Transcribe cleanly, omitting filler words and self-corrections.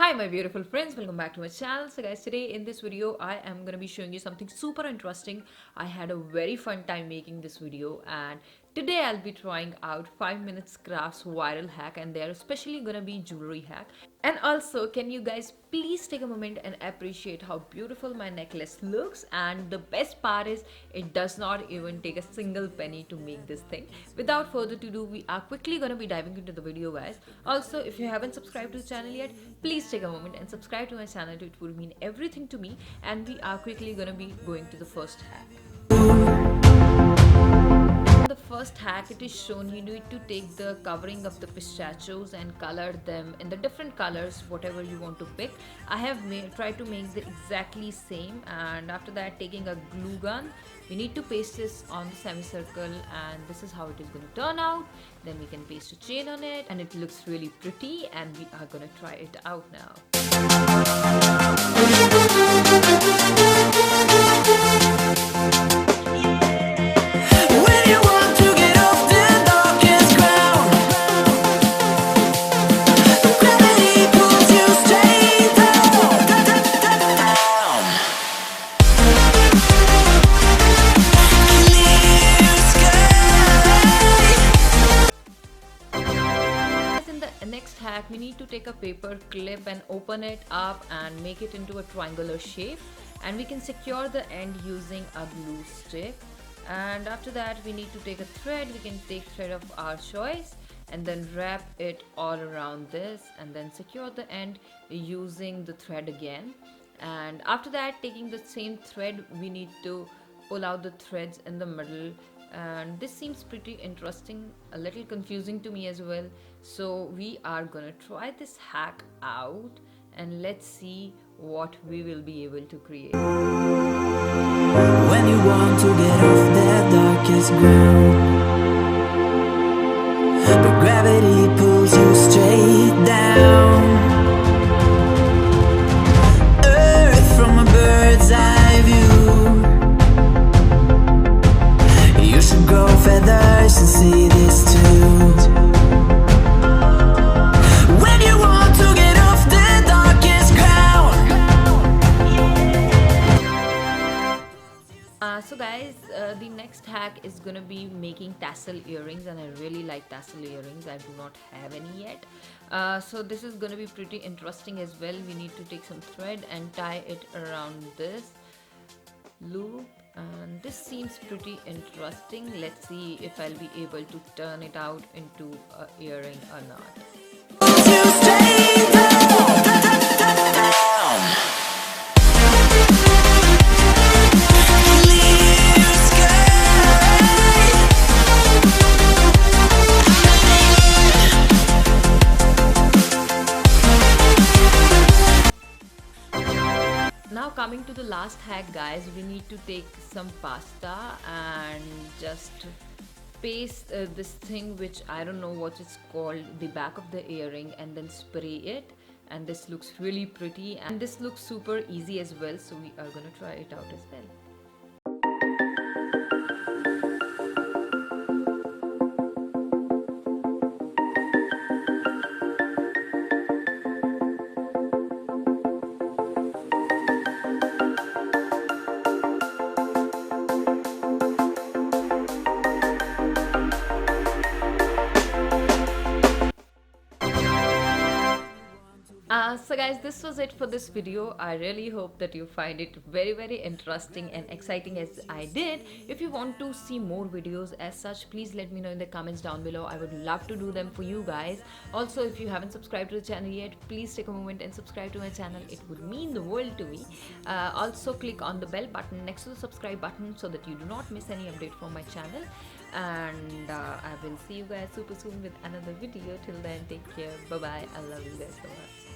Hi my beautiful friends, welcome back to my channel. So guys, today in this video I am going to be showing you something super interesting. I had a very fun time making this video, and today I'll be trying out 5 minutes crafts viral hack, and they're especially going to be jewelry hack. And also, can you guys please take a moment and appreciate how beautiful my necklace looks? And the best part is it does not even take a single penny to make this thing. Without further ado, we are quickly going to be diving into the video, guys. Also, if you haven't subscribed to the channel yet, please take a moment and subscribe to my channel. It would mean everything to me. And we are quickly going to be going to the first hack. The first hack, it is shown you need to take the covering of the pistachios and color them in the different colors, whatever you want to pick. I have tried to make the exactly same, and after that, taking a glue gun, we need to paste this on the semicircle, and this is how it is going to turn out. Then we can paste a chain on it, and it looks really pretty, and we are going to try it out now. Next hack, we need to take a paper clip and open it up and make it into a triangular shape, and we can secure the end using a glue stick. And after that, we need to take a thread. We can take thread of our choice and then wrap it all around this and then secure the end using the thread again. And after that, taking the same thread, we need to pull out the threads in the middle, and this seems pretty interesting, a little confusing to me as well. So we are gonna try this hack out and let's see what we will be able to create. When you want to get off that darkest ground, but gravity pulls you straight down. Earth from a bird's eye view. You should grow feathers and see this too. When you want to get off the darkest ground. So guys, the next hack is gonna be making tassel earrings, and I really like tassel earrings. I do not have any yet. So this is gonna be pretty interesting as well. We need to take some thread and tie it around this loop, and this seems pretty interesting. Let's see if I'll be able to turn it out into an earring or not. Now coming to the last hack, guys, we need to take some pasta and just paste this thing, which I don't know what it's called, the back of the earring, and then spray it, and this looks really pretty and this looks super easy as well, so we are gonna try it out as well. So guys, this was it for this video. I really hope that you find it very interesting and exciting as I did. If you want to see more videos as such, please let me know in the comments down below. I would love to do them for you guys. Also, if you haven't subscribed to the channel yet, please take a moment and subscribe to my channel. It would mean the world to me. Also, click on the bell button next to the subscribe button so that you do not miss any update from my channel. And I will see you guys super soon with another video. Till then, take care. Bye bye. I love you guys so much.